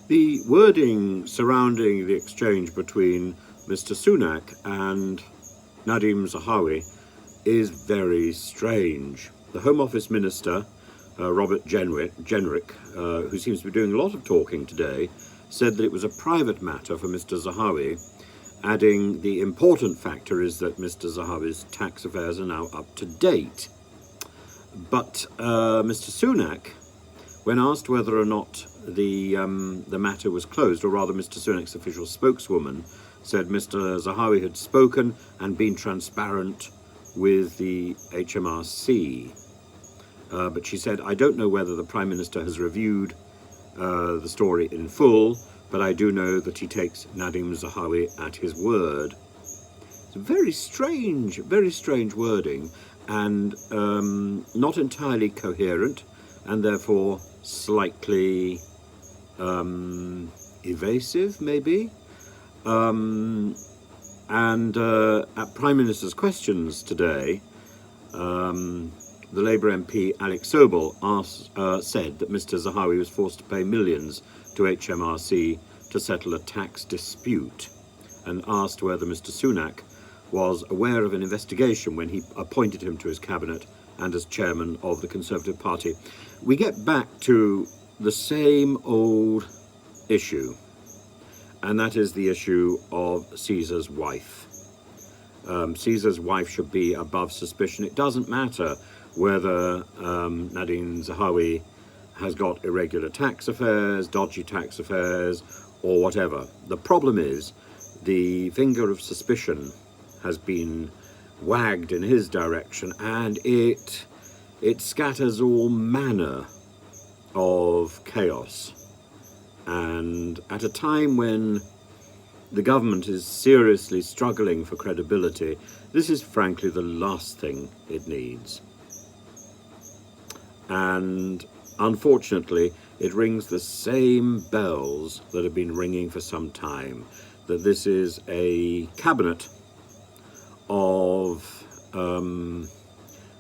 The wording surrounding the exchange between Mr. Sunak and Nadhim Zahawi is very strange. The Home Office Minister, Robert Jenrick, who seems to be doing a lot of talking today, said that it was a private matter for Mr. Zahawi, adding the important factor is that Mr. Zahawi's tax affairs are now up to date. But Mr. Sunak, when asked whether or not the matter was closed, or rather Mr. Sunak's official spokeswoman said Mr. Zahawi had spoken and been transparent with the HMRC. But she said, I don't know whether the Prime Minister has reviewed the story in full, but I do know that he takes Nadhim Zahawi at his word. It's very strange wording, and not entirely coherent, and therefore slightly evasive, maybe. At Prime Minister's questions today, the Labour MP Alex Sobel said that Mr. Zahawi was forced to pay millions to HMRC to settle a tax dispute, and asked whether Mr. Sunak was aware of an investigation when he appointed him to his cabinet and as chairman of the Conservative Party. We get back to the same old issue, and that is the issue of Caesar's wife. Caesar's wife should be above suspicion. It doesn't matter whether Nadhim Zahawi has got irregular tax affairs, dodgy tax affairs, or whatever. The problem is the finger of suspicion has been wagged in his direction, and it scatters all manner of chaos. And at a time when the government is seriously struggling for credibility, this is frankly the last thing it needs. And unfortunately, it rings the same bells that have been ringing for some time, that this is a cabinet of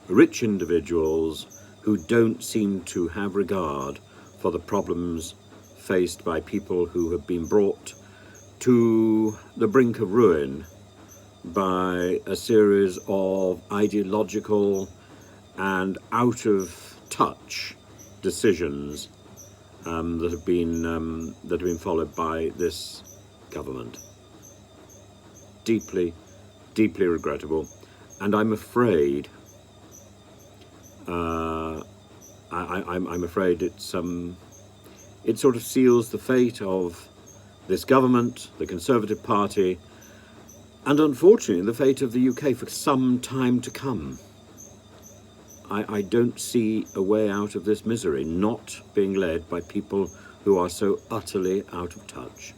rich individuals who don't seem to have regard for the problems faced by people who have been brought to the brink of ruin by a series of ideological and out of touch decisions that have been followed by this government. Deeply regrettable, and I'm afraid I'm afraid it sort of seals the fate of this government, the Conservative Party, and unfortunately the fate of the UK for some time to come. I don't see a way out of this misery, not being led by people who are so utterly out of touch.